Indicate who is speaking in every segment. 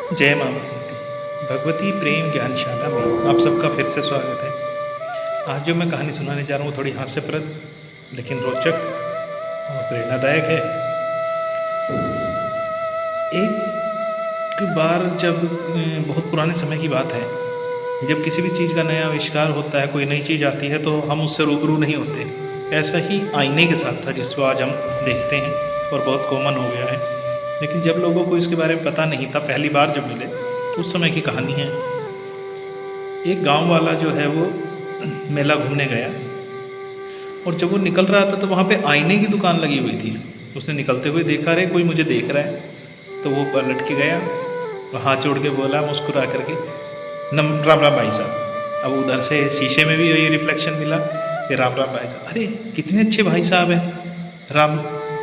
Speaker 1: जय माँ भगवती। भगवती प्रेम ज्ञानशाला में आप सबका फिर से स्वागत है। आज जो मैं कहानी सुनाने जा रहा हूँ थोड़ी हास्यप्रद लेकिन रोचक और प्रेरणादायक है। एक बार जब बहुत पुराने समय की बात है, जब किसी भी चीज़ का नया आविष्कार होता है, कोई नई चीज़ आती है तो हम उससे रूबरू नहीं होते। ऐसा ही आईने के साथ था जिसको आज हम देखते हैं और बहुत कॉमन हो गया है। लेकिन जब लोगों को इसके बारे में पता नहीं था, पहली बार जब मिले, उस समय की कहानी है। एक गांव वाला जो है वो मेला घूमने गया और जब वो निकल रहा था तो वहाँ पे आईने की दुकान लगी हुई थी। उसने निकलते हुए देखा, रहे कोई मुझे देख रहा है, तो वो पलट के गया और हाथ जोड़ के बोला मुस्कुरा करके, राम राम भाई साहब। अब उधर से शीशे में भी वही रिफ्लेक्शन मिला कि राम राम भाई साहब। अरे कितने अच्छे भाई साहब हैं, राम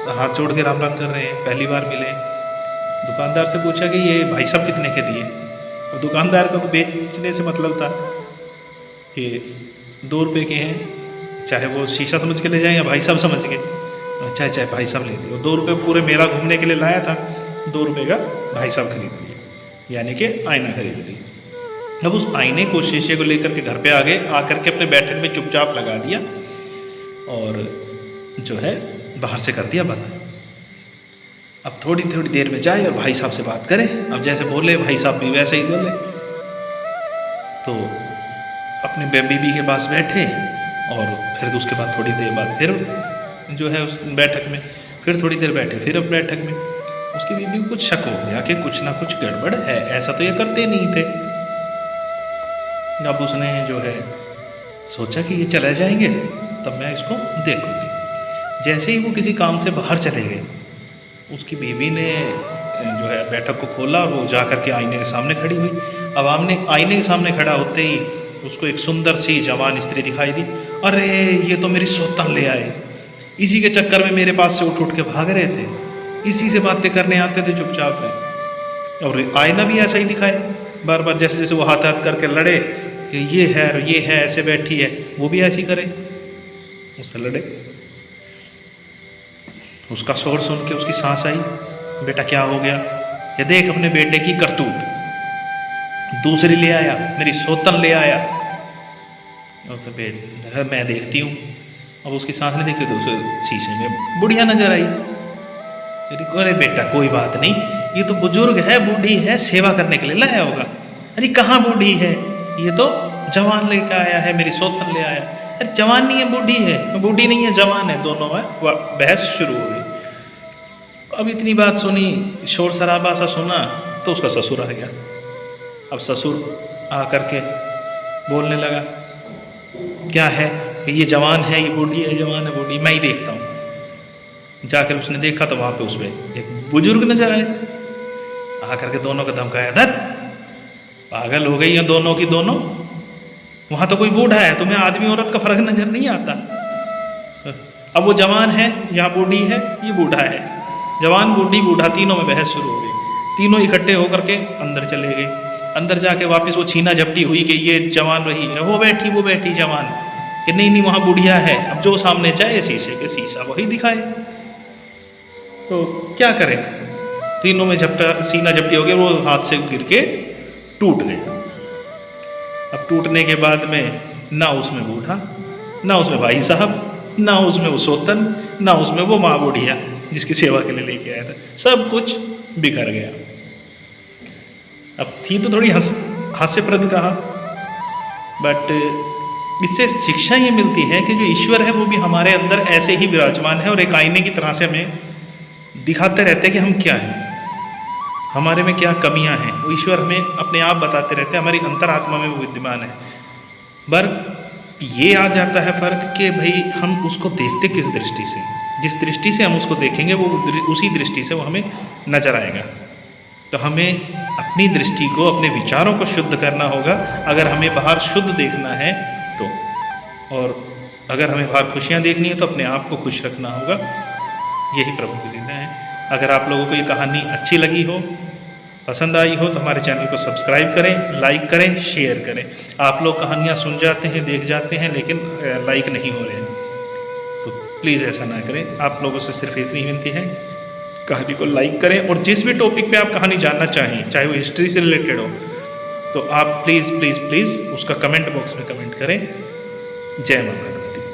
Speaker 1: हाथ जोड़ के राम राम कर रहे हैं, पहली बार मिले। दुकानदार से पूछा कि ये भाई साहब कितने के दिए। तो दुकानदार को तो बेचने से मतलब था कि 2 रुपये के हैं, चाहे वो शीशा समझ के ले जाएं या भाई साहब समझ के, चाहे चाहे भाई साहब ले लिए। 2 रुपये पूरे मेला घूमने के लिए लाया था, 2 रुपये का भाई साहब खरीद लिए, यानी कि आईना खरीद लिया। अब उस आईने को, शीशे को लेकर के घर पे आ गए, आकर के अपने बैठक में चुपचाप लगा दिया और जो है बाहर से कर दिया बंद। अब थोड़ी थोड़ी देर में जाए और भाई साहब से बात करें। अब जैसे बोले भाई साहब भी वैसे ही बोले, तो अपने बीबी के पास बैठे और फिर उसके बाद थोड़ी देर बाद फिर जो है उस बैठक में फिर थोड़ी देर बैठे, फिर अब बैठक में उसकी बीबी को कुछ शक हो गया कि कुछ ना कुछ गड़बड़ है, ऐसा तो ये करते नहीं थे। अब उसने जो है सोचा कि ये चले जाएंगे तब मैं इसको देखूंगी। जैसे ही वो किसी काम से बाहर चले गए, उसकी बीवी ने जो है बैठक को खोला और वो जा कर के आईने के सामने खड़ी हुई। अब आईने के सामने खड़ा होते ही उसको एक सुंदर सी जवान स्त्री दिखाई दी। अरे ये तो मेरी सौतन ले आए, इसी के चक्कर में मेरे पास से उठ उठ के भाग रहे थे, इसी से बातें करने आते थे चुपचाप में। और आईना भी ऐसा ही दिखाए, बार बार जैसे जैसे वो हाथ हाथ करके लड़े कि ये है ऐसे बैठी है, वो भी ऐसी करे, उससे लड़े। उसका शोर सुन के उसकी सांस आई, बेटा क्या हो गया? ये देख अपने बेटे की करतूत, दूसरी ले आया, मेरी सौतन ले आया। उसे बेटा मैं देखती हूँ। अब उसकी सांस ने देखी तो उसे शीशे में बुढ़िया नजर आई। अरे बेटा कोई बात नहीं, ये तो बुजुर्ग है, बूढ़ी है, सेवा करने के लिए लाया होगा। अरे कहाँ बूढ़ी है, ये तो जवान लेकर आया है, मेरी सौतन ले आया। अरे जवान नहीं है, बूढ़ी है। बूढ़ी नहीं है, जवान है, दोनों है। बहस शुरू हो गई। अब इतनी बात सुनी, शोर शराबा सा सुना तो उसका ससुर आ गया। अब ससुर आ करके बोलने लगा, क्या है कि ये जवान है, ये बूढ़ी है, जवान है बूढ़ी, मैं ही देखता हूँ। जाकर उसने देखा तो वहाँ पे उसमें एक बुजुर्ग नजर आए। आकर के दोनों का धमकाया, धत पागल हो गई हैं दोनों की दोनों, वहाँ तो कोई बूढ़ा है, तुम्हें आदमी औरत का फर्क नजर नहीं आता। अब वो जवान है, यहाँ बूढ़ी है, ये बूढ़ा है। जवान बूढ़ी बूढ़ा तीनों में बहस शुरू हो गई। तीनों इकट्ठे होकर के अंदर चले गए। अंदर जाके वापस वो छीना झपटी हुई कि ये जवान रही है, वो बैठी जवान कि नहीं वहाँ बुढ़िया है। अब जो सामने जाए शीशे के शीशा वही दिखाए, तो क्या करें? तीनों में सीना झपटी हो गया, वो हाथ से गिर के टूट गए। अब टूटने के बाद में ना उसमें बूढ़ा, ना उसमें भाई साहब, ना उसमें वो सौतन, ना उसमें वो माँ बुढ़िया जिसकी सेवा के लिए लेके आया था, सब कुछ बिखर गया। अब थी तो थोड़ी हास्यप्रद कहा, बट इससे शिक्षा ये मिलती है कि जो ईश्वर है वो भी हमारे अंदर ऐसे ही विराजमान है और एक आईने की तरह से हमें दिखाते रहते हैं कि हम क्या हैं, हमारे में क्या कमियां हैं। वो ईश्वर हमें अपने आप बताते रहते हैं, हमारी अंतरात्मा में वो विद्यमान है। पर ये आ जाता है फर्क कि भाई हम उसको देखते किस दृष्टि से, जिस दृष्टि से हम उसको देखेंगे वो उसी दृष्टि से वो हमें नजर आएगा। तो हमें अपनी दृष्टि को, अपने विचारों को शुद्ध करना होगा अगर हमें बाहर शुद्ध देखना है तो। और अगर हमें बाहर खुशियाँ देखनी है तो अपने आप को खुश रखना होगा। यही प्रभु की लीला है। अगर आप लोगों को ये कहानी अच्छी लगी हो, पसंद आई हो, तो हमारे चैनल को सब्सक्राइब करें, लाइक करें, शेयर करें। आप लोग कहानियाँ सुन जाते हैं, देख जाते हैं, लेकिन लाइक नहीं हो रहे हैं, तो प्लीज़ ऐसा ना करें। आप लोगों से सिर्फ इतनी विनती है, कहानी को लाइक करें और जिस भी टॉपिक पे आप कहानी जानना चाहें, चाहे वो हिस्ट्री से रिलेटेड हो, तो आप प्लीज़ प्लीज़ प्लीज़ उसका कमेंट बॉक्स में कमेंट करें। जय माता दी।